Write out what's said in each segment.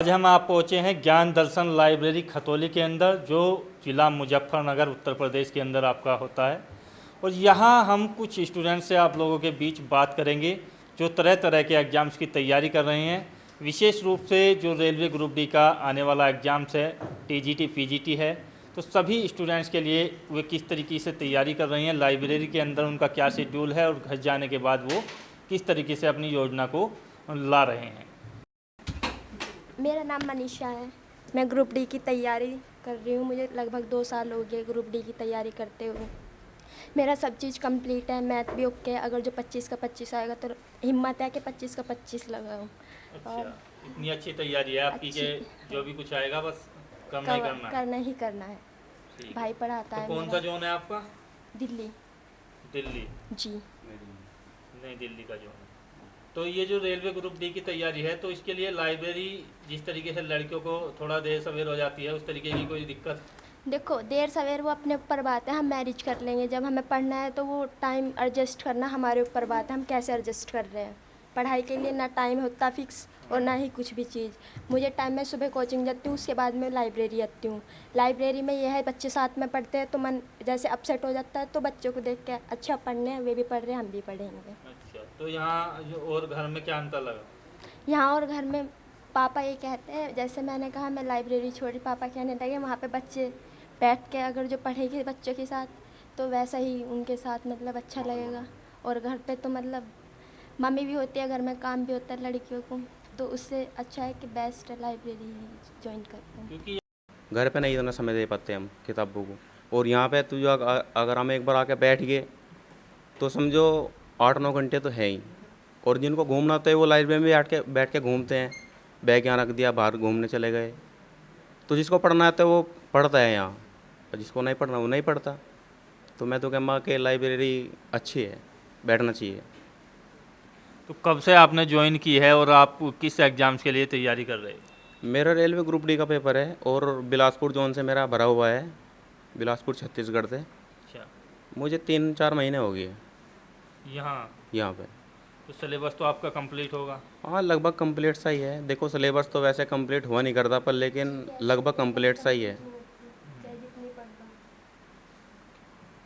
आज हम आप पहुँचे हैं ज्ञान दर्शन लाइब्रेरी खतौली के अंदर, जो ज़िला मुजफ्फरनगर उत्तर प्रदेश के अंदर आपका होता है। और यहाँ हम कुछ स्टूडेंट से आप लोगों के बीच बात करेंगे जो तरह तरह के एग्ज़ाम्स की तैयारी कर रहे हैं। विशेष रूप से जो रेलवे ग्रुप डी का आने वाला एग्ज़ाम्स है, टीजीटी पीजीटी है, तो सभी स्टूडेंट्स के लिए वे किस तरीके से तैयारी कर रहे हैं, लाइब्रेरी के अंदर उनका क्या शेड्यूल है और घर जाने के बाद वो किस तरीके से अपनी योजना को ला रहे हैं। मेरा नाम मनीषा है। मैं ग्रुप डी की तैयारी कर रही हूँ। मुझे लगभग 2 साल हो गए ग्रुप डी की तैयारी करते हुए। मेरा सब चीज़ कंप्लीट है, मैथ भी ओके है। अगर जो 25 का 25 आएगा तो हिम्मत है कि 25 का 25 लगाऊँ। अच्छा, इतनी अच्छी तैयारी है आपकी कि जो भी कुछ आएगा बस करना ही करना है। करना ही करना है। ठीक भाई है। पढ़ाता तो है कौन सा जोन है आपका? दिल्ली। दिल्ली। जी। नहीं, दिल्ली का जोन है। तो ये जो रेलवे ग्रुप डी की तैयारी है, तो इसके लिए लाइब्रेरी जिस तरीके से लड़कियों को थोड़ा देर सवेर हो जाती है, उस तरीके की कोई दिक्कत? देखो, देर सवेर वो अपने ऊपर बात है, हम मैनेज कर लेंगे। जब हमें पढ़ना है तो वो टाइम एडजस्ट करना हमारे ऊपर बात है, हम कैसे एडजस्ट कर रहे हैं। पढ़ाई के लिए ना टाइम होता फिक्स और ना ही कुछ भी चीज़। मुझे टाइम में सुबह कोचिंग जाती हूँ, उसके बाद में लाइब्रेरी आती हूँ। लाइब्रेरी में यह है, बच्चे साथ में पढ़ते हैं तो मन जैसे अपसेट हो जाता है, तो बच्चों को देख के अच्छा पढ़ने हैं, वे भी पढ़ रहे हैं, हम भी पढ़ेंगे। अच्छा, तो यहाँ जो और घर में क्या अंतर लगा? यहाँ और घर में पापा ये कहते हैं, जैसे मैंने कहा मैं लाइब्रेरी छोड़ी, पापा कहने लगे वहाँ पे बच्चे बैठ के अगर जो पढ़ेंगे बच्चों के साथ तो वैसा ही उनके साथ मतलब अच्छा लगेगा। और घर पे तो मतलब मम्मी भी होती है, घर में काम भी होता है लड़कियों को, तो उससे अच्छा है कि बेस्ट लाइब्रेरी ज्वाइन करते हैं। क्योंकि घर पे नहीं इतना समय दे पाते हम किताबों को, और यहाँ पे तो जो अगर हम एक बार आके बैठ गए तो समझो 8-9 घंटे तो है ही। और जिनको घूमना होता है वो लाइब्रेरी में बैठ के घूमते हैं, बैग यहाँ रख दिया, बाहर घूमने चले गए। तो जिसको पढ़ना आता है वो पढ़ता है यहाँ, और जिसको नहीं पढ़ना वो नहीं पढ़ता। तो मैं तो कहूँगा कि लाइब्रेरी अच्छी है, बैठना चाहिए। तो कब से आपने ज्वाइन की है और आप किस एग्ज़ाम्स के लिए तैयारी कर रहे हैं? मेरा रेलवे ग्रुप डी का पेपर है और बिलासपुर जोन से मेरा भरा हुआ है, बिलासपुर छत्तीसगढ़ से। अच्छा, मुझे 3-4 महीने हो गए यहाँ यहाँ पे। तो सिलेबस तो आपका कंप्लीट होगा? हाँ, लगभग कंप्लीट सा ही है। देखो, सिलेबस तो वैसे कंप्लीट हुआ नहीं करता, पर लेकिन लगभग कंप्लीट सा ही है।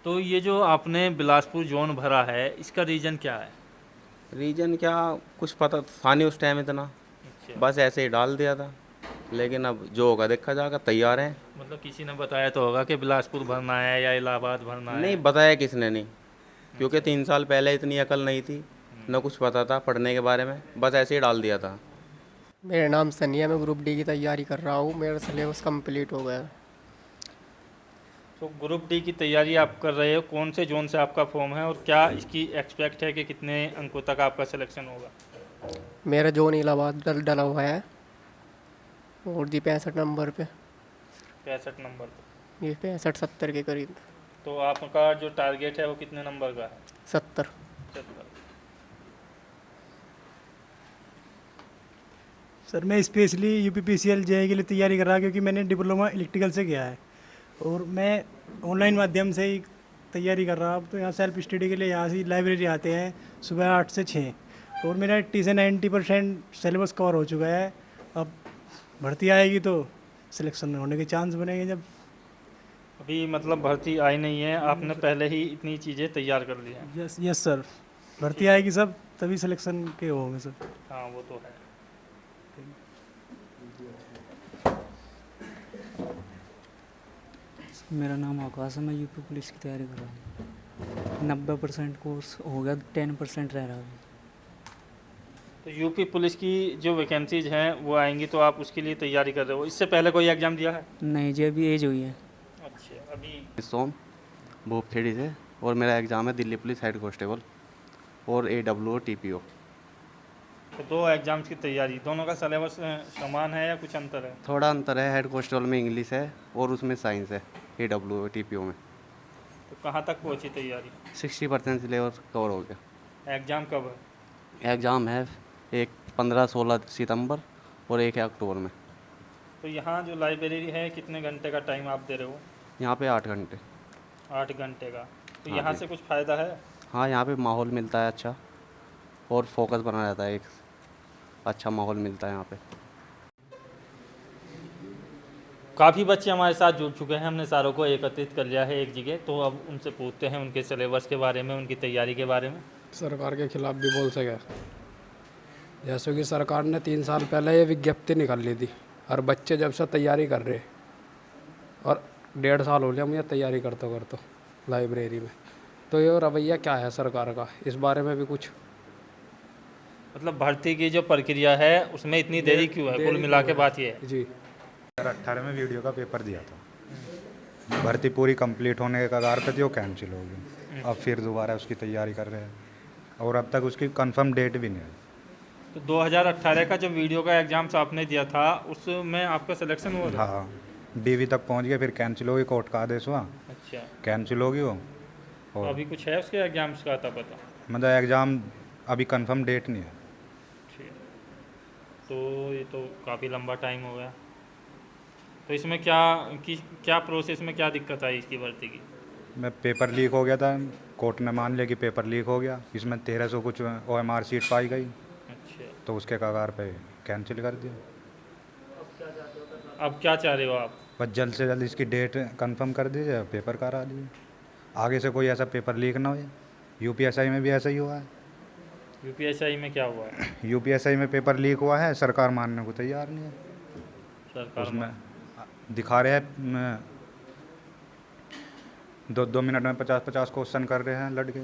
तो ये जो आपने बिलासपुर जोन भरा है, इसका रीज़न क्या है? रीजन क्या, कुछ पता था नहीं उस टाइम इतना, अच्छा, बस ऐसे ही डाल दिया था। लेकिन अब जो होगा देखा जाएगा, तैयार हैं। मतलब किसी ने बताया तो होगा कि बिलासपुर भरना है या इलाहाबाद भरना नहीं है? बताया किसने नहीं, क्योंकि अच्छा। 3 साल पहले इतनी अकल नहीं थी, न कुछ पता था पढ़ने के बारे में, बस ऐसे ही डाल दिया था। मेरा नाम सनी है। मैं ग्रुप डी की तैयारी कर रहा हूँ। मेरा सिलेबस कंप्लीट हो गया है। तो ग्रुप डी की तैयारी आप कर रहे हो, कौन से जोन से आपका फॉर्म है और क्या इसकी एक्सपेक्ट है कि कितने अंकों तक आपका सिलेक्शन होगा? मेरा जोन इलाहाबाद डला हुआ है और जी 65 नंबर पे, 65 नंबर पर। ये 65-70 के करीब। तो आपका जो टारगेट है वो कितने नंबर का है? 70। 70। सर मैं स्पेशली यूपीपीसीएल जेईई के लिए तैयारी कर रहा क्योंकि मैंने डिप्लोमा इलेक्ट्रिकल से किया है और मैं ऑनलाइन माध्यम से ही तैयारी कर रहा हूँ। तो यहाँ सेल्फ स्टडी के लिए यहाँ से लाइब्रेरी आते हैं सुबह 8 से 6 और मेरा 80 से 90% सिलेबस कवर हो चुका है। अब भर्ती आएगी तो सिलेक्शन होने के चांस बनेंगे। जब अभी मतलब भर्ती आई नहीं है, आपने पहले ही इतनी चीज़ें तैयार कर ली हैं? यस यस सर, भर्ती आएगी सब तभी सिलेक्शन के होंगे सर। हाँ, वो तो है। मेरा नाम आकाश है। मैं यूपी पुलिस की तैयारी कर रहा हूँ। 90% कोर्स हो गया, 10% रह रहा है। तो यूपी पुलिस की जो वैकेंसीज हैं वो आएंगी तो आप उसके लिए तैयारी कर रहे हो? इससे पहले कोई एग्ज़ाम दिया है? नहीं जी, अभी एज हुई है। अच्छा, अभी। सोम भूप थ्री से, और मेरा एग्ज़ाम है दिल्ली पुलिस हेड कांस्टेबल और AWO TPO। तो 2 एग्ज़ाम्स की तैयारी, दोनों का सिलेबस समान है या कुछ अंतर है? थोड़ा अंतर है, हेड कांस्टेबल में इंग्लिश है और उसमें साइंस है AWO TPO में। तो कहाँ तक पहुँची तैयारी? 60% सिलेबस कवर हो गया। एग्ज़ाम कब है? एग्ज़ाम है एक 15-16 सितंबर और 1 अक्टूबर में। तो यहाँ जो लाइब्रेरी है कितने घंटे का टाइम आप दे रहे हो? यहाँ पे 8 घंटे। 8 घंटे का। तो हाँ यहाँ जी। से कुछ फ़ायदा है? हाँ, यहाँ पे माहौल मिलता है अच्छा, और फोकस बना रहता है, एक अच्छा माहौल मिलता है यहाँ पे। काफ़ी बच्चे हमारे साथ जुड़ चुके हैं, हमने सारों को एकत्रित कर लिया है एक जगह। तो अब उनसे पूछते हैं उनके सिलेबस के बारे में, उनकी तैयारी के बारे में। सरकार के खिलाफ भी बोल सके। जैसे कि सरकार ने 3 साल पहले ये विज्ञप्ति निकाल ली थी और बच्चे जब से तैयारी कर रहे और 1.5 साल हो गया मुझे तैयारी करते लाइब्रेरी में। तो ये रवैया क्या है सरकार का, इस बारे में भी कुछ मतलब भर्ती की जो प्रक्रिया है उसमें इतनी देरी क्यों है, कुल मिला के बात ये है। जी 2018 में वीडियो का पेपर दिया था, भर्ती पूरी कंप्लीट होने के कगार पे थी, वो कैंसिल हो गई। अब फिर दोबारा उसकी तैयारी कर रहे हैं और अब तक उसकी कंफर्म डेट भी नहीं है। तो 2018 का जो वीडियो का एग्ज़ाम्स आपने दिया था उसमें आपका सिलेक्शन हुआ था? हाँ, DV तक पहुंच गया, फिर कैंसिल हो गई, कोर्ट का आदेश हुआ, अच्छा, कैंसिल हो गई वो। तो और अभी कुछ है उसके एग्ज़ाम्स का आता पता? मतलब एग्ज़ाम अभी कंफर्म डेट नहीं है। ठीक, तो ये तो काफ़ी लंबा टाइम हो गया। तो इसमें क्या प्रोसेस में क्या दिक्कत आई इसकी भर्ती की? मैं पेपर लीक हो गया था, कोर्ट ने मान लिया कि पेपर लीक हो गया, इसमें 1300 कुछ OMR सीट पाई गई, अच्छा, तो उसके कगार पे कैंसिल कर दिया। अब क्या चाह रहे हो आप? बस जल्द से जल्द इसकी डेट कंफर्म कर दीजिए, पेपर करा दीजिए, आगे से कोई ऐसा पेपर लीक ना हो। UPSI में भी ऐसा ही हुआ है। UPSI में क्या हुआ है? UPSI में पेपर लीक हुआ है, सरकार मानने को तैयार नहीं है। सरकार उसमें दिखा रहे हैं 2 मिनट में 50 क्वेश्चन कर रहे हैं लड़के,